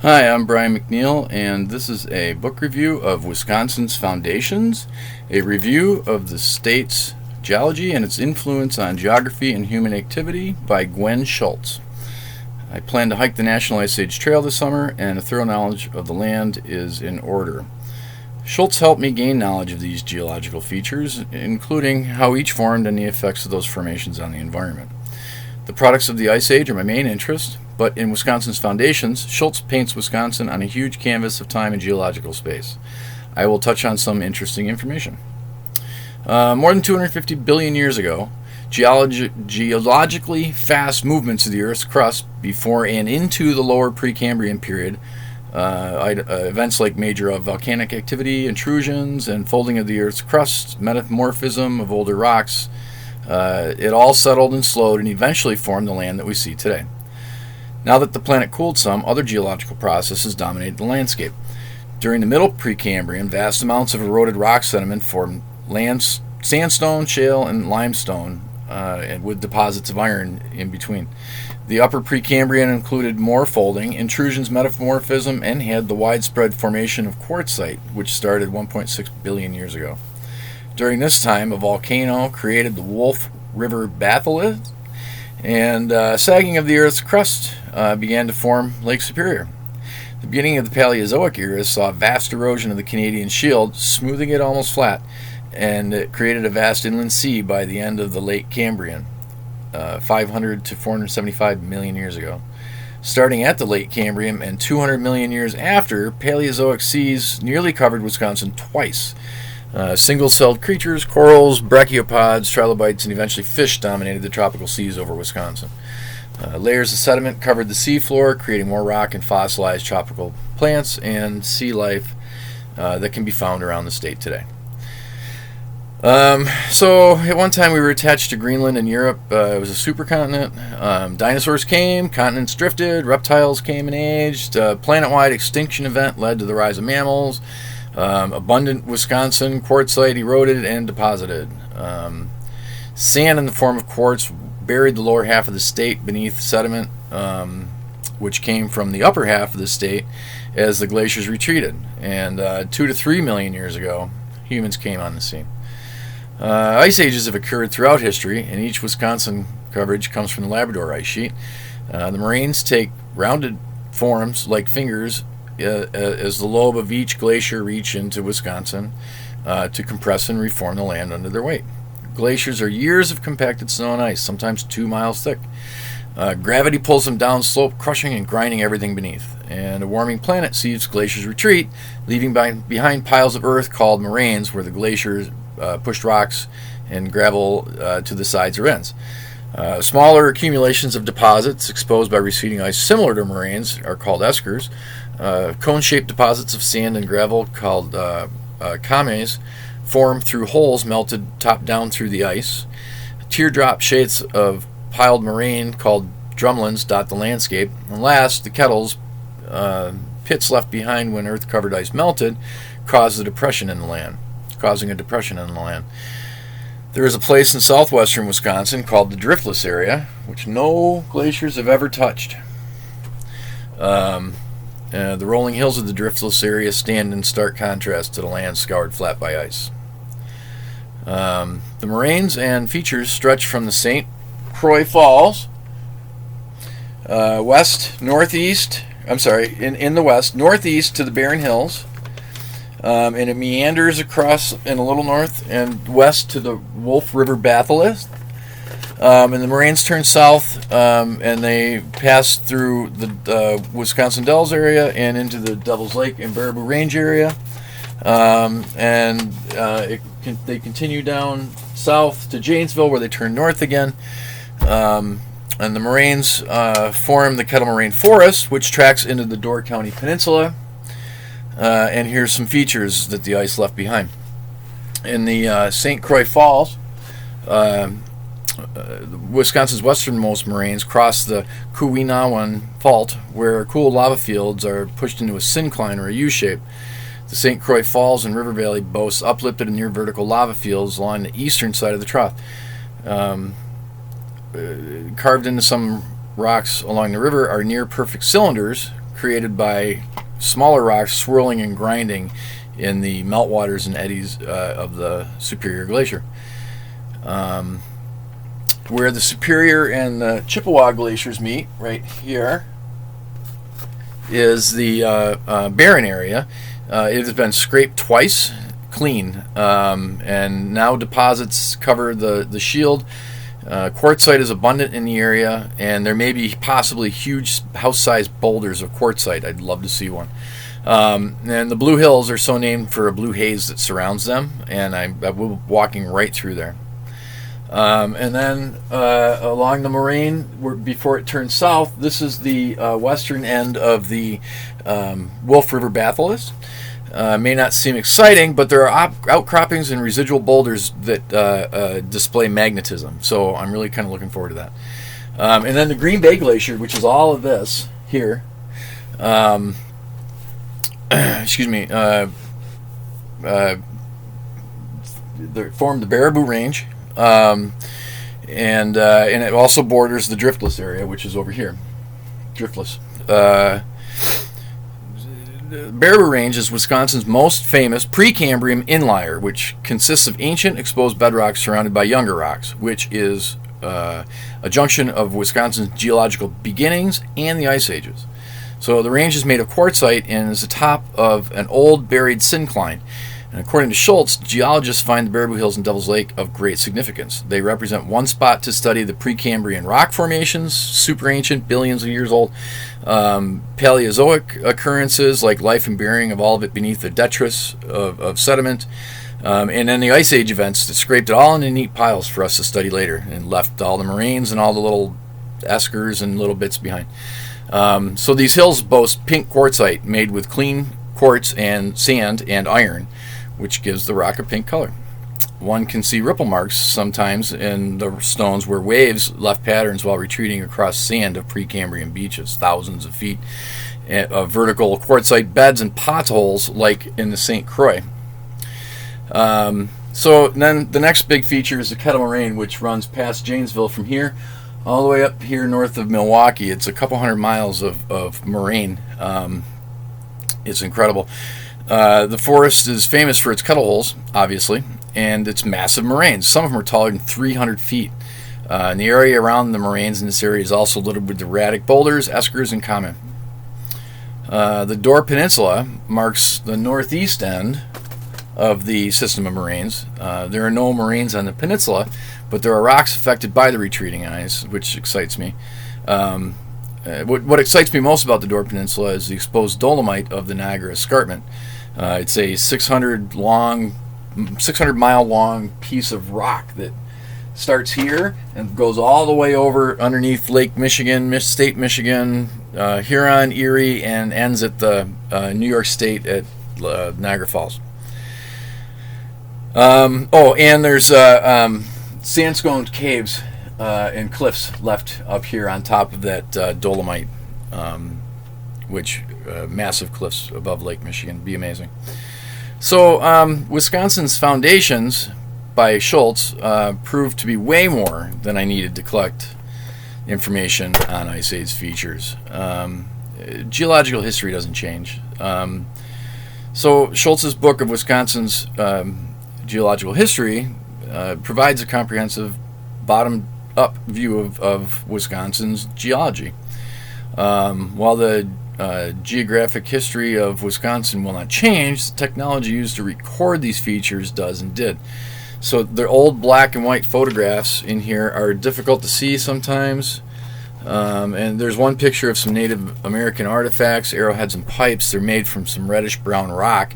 Hi, I'm Brian McNeil, and this is a book review of Wisconsin's Foundations, a review of the state's geology and its influence on geography and human activity by Gwen Schultz. I plan to hike the National Ice Age Trail this summer, and a thorough knowledge of the land is in order. Schultz helped me gain knowledge of these geological features, including how each formed and the effects of those formations on the environment. The products of the Ice Age are my main interest, but in Wisconsin's Foundations, Schultz paints Wisconsin on a huge canvas of time and geological space. I will touch on some interesting information. More than 250 billion years ago, geologically fast movements of the Earth's crust before and into the lower Precambrian period, events like major volcanic activity, intrusions, and folding of the Earth's crust, metamorphism of older rocks, it all settled and slowed and eventually formed the land that we see today. Now that the planet cooled some, other geological processes dominated the landscape. During the middle Precambrian, vast amounts of eroded rock sediment formed sandstone, shale, and limestone, and with deposits of iron in between. The upper Precambrian included more folding, intrusions, metamorphism, and had the widespread formation of quartzite, which started 1.6 billion years ago. During this time, a volcano created the Wolf River batholith, and sagging of the Earth's crust began to form Lake Superior. The beginning of the Paleozoic era saw vast erosion of the Canadian Shield, smoothing it almost flat, and it created a vast inland sea by the end of the late Cambrian, 500 to 475 million years ago. Starting at the late Cambrian and 200 million years after, Paleozoic seas nearly covered Wisconsin twice. Single-celled creatures, corals, brachiopods, trilobites, and eventually fish dominated the tropical seas over Wisconsin. Layers of sediment covered the seafloor, creating more rock and fossilized tropical plants and sea life that can be found around the state today. So at one time we were attached to Greenland and Europe. It was a supercontinent. Dinosaurs came, continents drifted, reptiles came and aged. Planet-wide extinction event led to the rise of mammals. Abundant Wisconsin quartzite eroded and deposited. Sand in the form of quartz buried the lower half of the state beneath sediment, which came from the upper half of the state as the glaciers retreated. And 2 to 3 million years ago, humans came on the scene. Ice ages have occurred throughout history, and each Wisconsin coverage comes from the Labrador ice sheet. The moraines take rounded forms like fingers as the lobe of each glacier reach into Wisconsin to compress and reform the land under their weight. Glaciers are years of compacted snow and ice, sometimes 2 miles thick. Gravity pulls them down slope, crushing and grinding everything beneath. And a warming planet sees glaciers retreat, leaving behind piles of earth called moraines, where the glaciers pushed rocks and gravel to the sides or ends. Smaller accumulations of deposits exposed by receding ice similar to moraines are called eskers. Cone-shaped deposits of sand and gravel called kames form through holes melted top down through the ice. Teardrop shapes of piled moraine called drumlins dot the landscape. And last, the kettles, pits left behind when earth-covered ice melted, causing a depression in the land. There is a place in southwestern Wisconsin called the Driftless area, which no glaciers have ever touched. The rolling hills of the Driftless area stand in stark contrast to the land scoured flat by ice. The moraines and features stretch from the St. Croix Falls in the west, northeast to the Barren Hills, and it meanders across in a little north and west to the Wolf River batholith. And the moraines turn south, and they pass through the Wisconsin Dells area and into the Devil's Lake and Baraboo Range area. They continue down south to Janesville, where they turn north again. And the moraines form the Kettle Moraine Forest, which tracks into the Door County Peninsula. And here's some features that the ice left behind. In the St. Croix Falls, Wisconsin's westernmost moraines cross the Keweenawan Fault, where cool lava fields are pushed into a syncline or a U-shape. The St. Croix Falls and River Valley boasts uplifted and near vertical lava fields along the eastern side of the trough. Carved into some rocks along the river are near perfect cylinders created by smaller rocks swirling and grinding in the meltwaters and eddies of the Superior Glacier. Where the Superior and the Chippewa glaciers meet, right here, is the barren area. It has been scraped twice clean, and now deposits cover the shield. Quartzite is abundant in the area, and there may be possibly huge house-sized boulders of quartzite. I'd love to see one. And the Blue Hills are so named for a blue haze that surrounds them, and I will be walking right through there. And then along the moraine, before it turns south, this is the western end of the Wolf River batholith. May not seem exciting, but there are outcroppings and residual boulders that display magnetism. So I'm really kind of looking forward to that. And then the Green Bay Glacier, which is all of this here. Excuse me. They formed the Baraboo Range, and it also borders the Driftless area, which is over here. Driftless. Baraboo Range is Wisconsin's most famous Precambrian inlier, which consists of ancient exposed bedrock surrounded by younger rocks, which is a junction of Wisconsin's geological beginnings and the ice ages. So the range is made of quartzite and is the top of an old buried syncline. And according to Schultz, geologists find the Baraboo Hills and Devil's Lake of great significance. They represent one spot to study the Precambrian rock formations, super ancient, billions of years old, Paleozoic occurrences like life and burying of all of it beneath the detritus of sediment, and then the Ice Age events that scraped it all into neat piles for us to study later and left all the moraines and all the little eskers and little bits behind. So these hills boast pink quartzite made with clean quartz and sand and iron, which gives the rock a pink color. One can see ripple marks sometimes in the stones where waves left patterns while retreating across sand of Precambrian beaches, thousands of feet of vertical quartzite beds and potholes like in the St. Croix. So then the next big feature is the Kettle Moraine, which runs past Janesville from here all the way up here north of Milwaukee. It's a couple hundred miles of moraine. It's incredible. The forest is famous for its kettle holes, obviously, and its massive moraines. Some of them are taller than 300 feet. And the area around the moraines in this area is also littered with erratic boulders, eskers, and common. The Door Peninsula marks the northeast end of the system of moraines. There are no moraines on the peninsula, but there are rocks affected by the retreating ice, which excites me. What excites me most about the Door Peninsula is the exposed dolomite of the Niagara Escarpment. It's a 600-mile long piece of rock that starts here and goes all the way over underneath Lake Michigan, State Michigan, Huron, Erie, and ends at the New York State at Niagara Falls. And there's sandstone caves and cliffs left up here on top of that dolomite, which massive cliffs above Lake Michigan. Be amazing. So Wisconsin's foundations by Schultz proved to be way more than I needed to collect information on Ice Age features. Geological history doesn't change. So Schultz's book of Wisconsin's geological history provides a comprehensive bottom-up view of Wisconsin's geology. While the geographic history of Wisconsin will not change, the technology used to record these features does and did. So the old black and white photographs in here are difficult to see sometimes. And there's one picture of some Native American artifacts, arrowheads and pipes. They're made from some reddish-brown rock.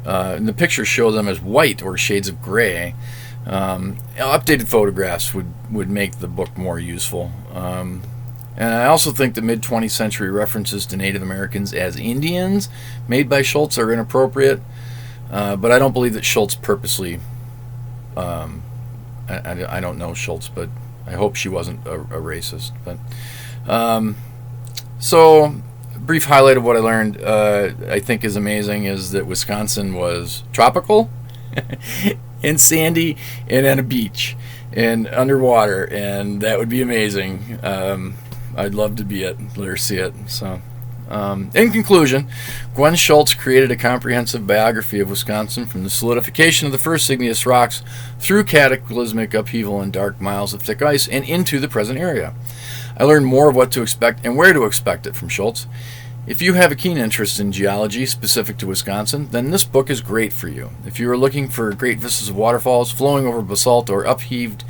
And the pictures show them as white or shades of gray. Updated photographs would make the book more useful. And I also think the mid-20th century references to Native Americans as Indians made by Schultz are inappropriate. But I don't believe that Schultz purposely... I don't know Schultz, but I hope she wasn't a racist. But so, a brief highlight of what I learned, I think is amazing, is that Wisconsin was tropical and sandy and on a beach and underwater, and that would be amazing. I'd love to be it, let her see it. So In conclusion, Gwen Schultz created a comprehensive biography of Wisconsin from the solidification of the first igneous rocks through cataclysmic upheaval and dark miles of thick ice and into the present area. I learned more of what to expect and where to expect it from Schultz. If you have a keen interest in geology specific to Wisconsin, then this book is great for you. If you are looking for great vistas of waterfalls flowing over basalt or upheaved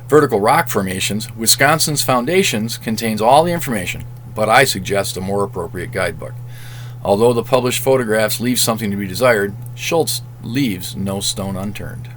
vertical rock formations, Wisconsin's Foundations contains all the information, but I suggest a more appropriate guidebook. Although the published photographs leave something to be desired, Schultz leaves no stone unturned.